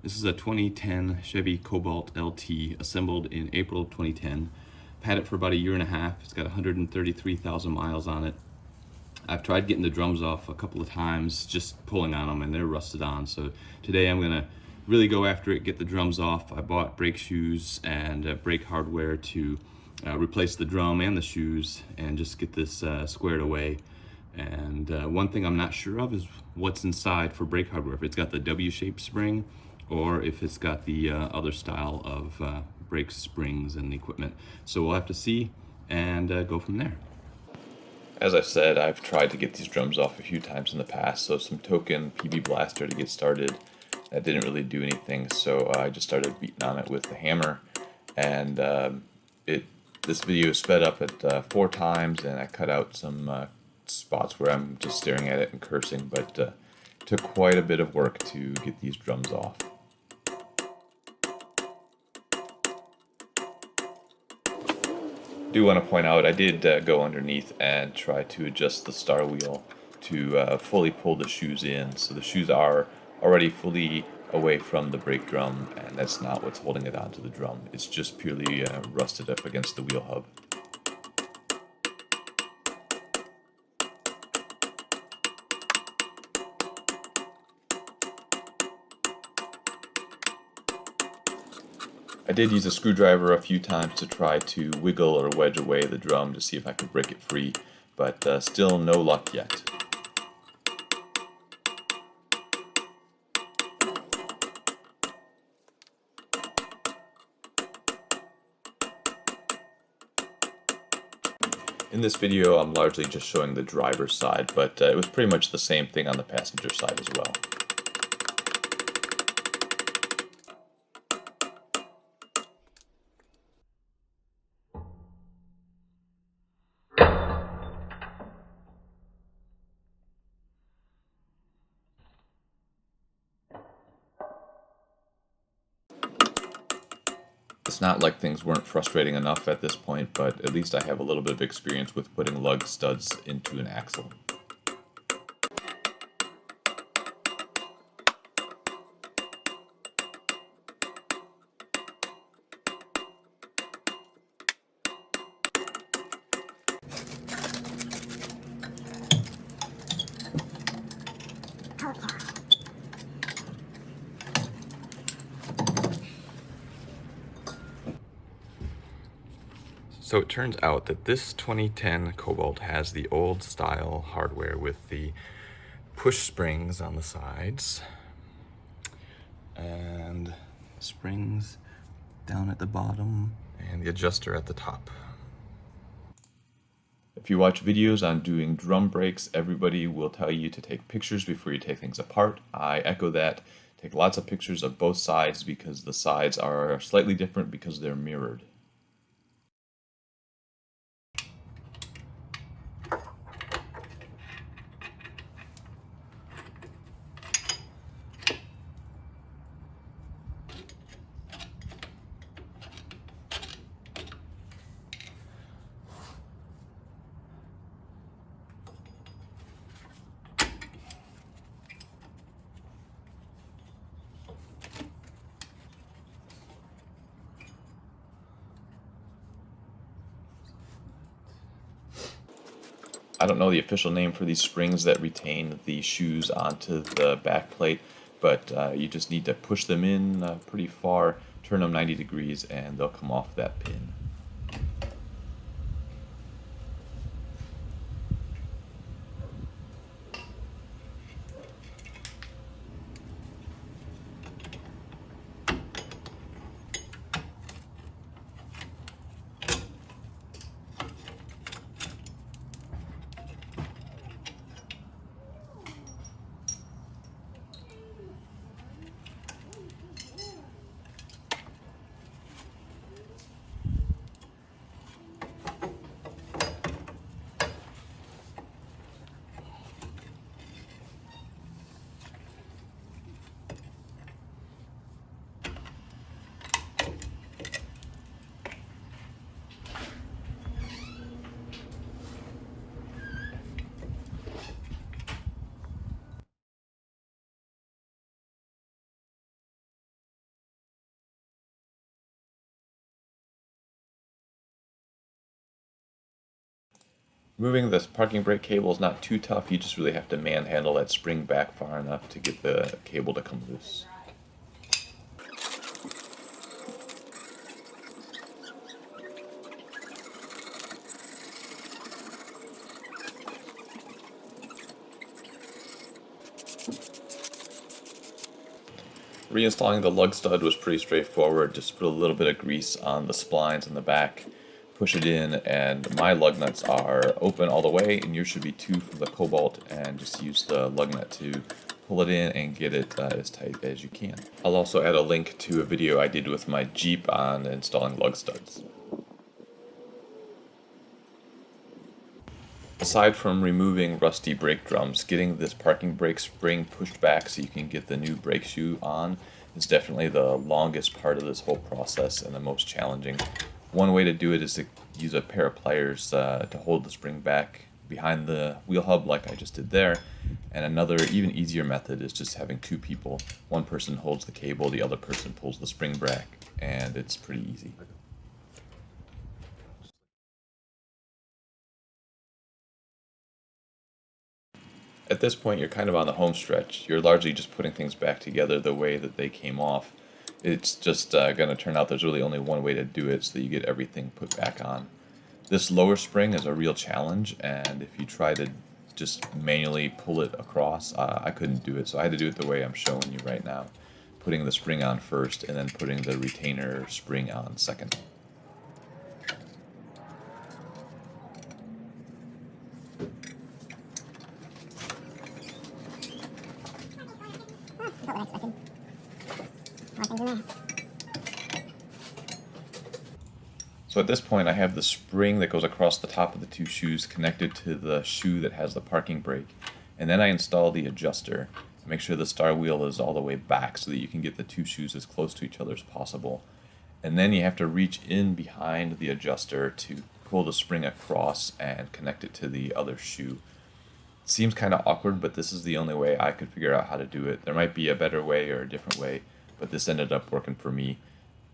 This is a 2010 Chevy Cobalt LT assembled in April of 2010. I've had it for about a year and a half. It's got 133,000 miles on it. I've tried getting the drums off a couple of times, just pulling on them, and they're rusted on. So today I'm gonna really go after it, get the drums off. I bought brake shoes and brake hardware to replace the drum and the shoes and just get this squared away. And one thing I'm not sure of is what's inside for brake hardware, if it's got the W-shaped spring or if it's got the other style of brake springs and equipment. So we'll have to see and go from there. As I said, I've tried to get these drums off a few times in the past, so some token PB Blaster to get started. That didn't really do anything, so I just started beating on it with the hammer. And this video is sped up at 4 times, and I cut out some spots where I'm just staring at it and cursing, but it took quite a bit of work to get these drums off. I do want to point out I did go underneath and try to adjust the star wheel to fully pull the shoes in, so the shoes are already fully away from the brake drum, and that's not what's holding it onto the drum. It's just purely rusted up against the wheel hub. I did use a screwdriver a few times to try to wiggle or wedge away the drum to see if I could break it free, but still no luck yet. In this video, I'm largely just showing the driver's side, but it was pretty much the same thing on the passenger side as well. It's not like things weren't frustrating enough at this point, but at least I have a little bit of experience with putting lug studs into an axle. So it turns out that this 2010 Cobalt has the old style hardware with the push springs on the sides and springs down at the bottom and the adjuster at the top. If you watch videos on doing drum brakes, everybody will tell you to take pictures before you take things apart. I echo that. Take lots of pictures of both sides because the sides are slightly different because they're mirrored. I don't know the official name for these springs that retain the shoes onto the back plate, but you just need to push them in pretty far, turn them 90 degrees, and they'll come off that pin. Moving this parking brake cable is not too tough, you just really have to manhandle that spring back far enough to get the cable to come loose. Reinstalling the lug stud was pretty straightforward. Just put a little bit of grease on the splines in the back, push it in, and my lug nuts are open all the way, and yours should be too for the Cobalt, and just use the lug nut to pull it in and get it as tight as you can. I'll also add a link to a video I did with my Jeep on installing lug studs. Aside from removing rusty brake drums, getting this parking brake spring pushed back so you can get the new brake shoe on is definitely the longest part of this whole process and the most challenging. One way to do it is to use a pair of pliers to hold the spring back behind the wheel hub like I just did there, and another even easier method is just having two people. One person holds the cable, the other person pulls the spring back, and it's pretty easy. At this point, you're kind of on the home stretch. You're largely just putting things back together the way that they came off. It's just going to turn out there's really only one way to do it so that you get everything put back on. This lower spring is a real challenge, and if you try to just manually pull it across, I couldn't do it. So I had to do it the way I'm showing you right now, putting the spring on first and then putting the retainer spring on second. So at this point I have the spring that goes across the top of the two shoes connected to the shoe that has the parking brake, and then I install the adjuster to make sure the star wheel is all the way back so that you can get the two shoes as close to each other as possible. And then you have to reach in behind the adjuster to pull the spring across and connect it to the other shoe. It seems kind of awkward, but this is the only way I could figure out how to do it. There might be a better way or a different way, but this ended up working for me.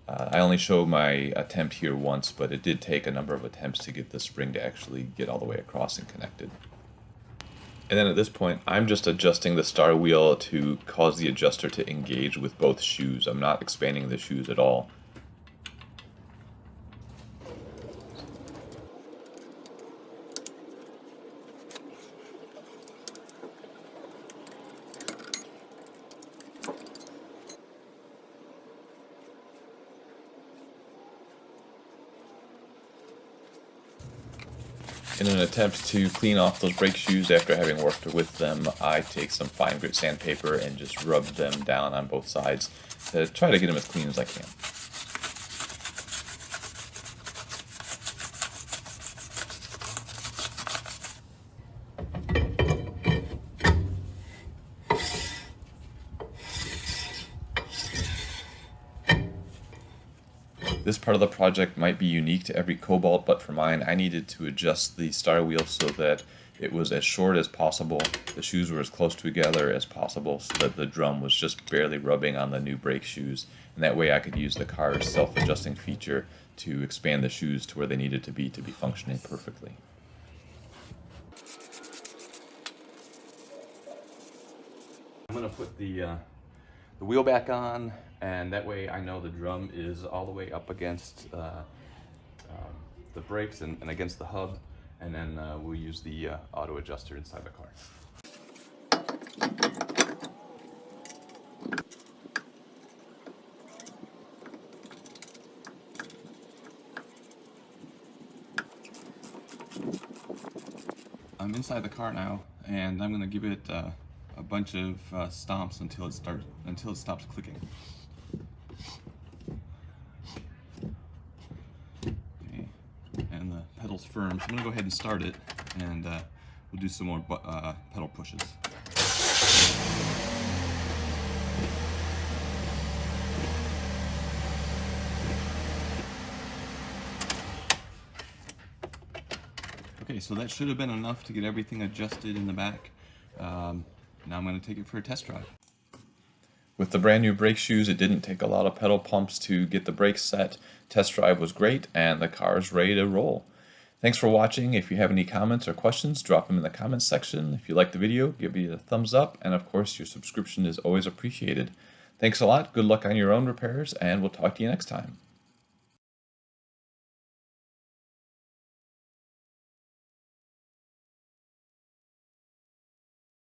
I only show my attempt here once, but it did take a number of attempts to get the spring to actually get all the way across and connected. And then at this point, I'm just adjusting the star wheel to cause the adjuster to engage with both shoes. I'm not expanding the shoes at all. In an attempt to clean off those brake shoes after having worked with them, I take some fine grit sandpaper and just rub them down on both sides to try to get them as clean as I can. This part of the project might be unique to every Cobalt, but for mine, I needed to adjust the star wheel so that it was as short as possible, the shoes were as close together as possible, so that the drum was just barely rubbing on the new brake shoes, and that way I could use the car's self-adjusting feature to expand the shoes to where they needed to be functioning perfectly. I'm going to put the wheel back on, and that way I know the drum is all the way up against the brakes and against the hub, and then we'll use the auto adjuster inside the car. I'm inside the car now, and I'm going to give it a bunch of stomps until it stops clicking. Okay, and the pedal's firm, so I'm going to go ahead and start it, and we'll do some more pedal pushes. Okay, so that should have been enough to get everything adjusted in the back. Now I'm going to take it for a test drive. With the brand new brake shoes, it didn't take a lot of pedal pumps to get the brakes set. Test drive was great, and the car is ready to roll. Thanks for watching. If you have any comments or questions, drop them in the comments section. If you like the video, give me a thumbs up, and of course, your subscription is always appreciated. Thanks a lot, good luck on your own repairs, and we'll talk to you next time.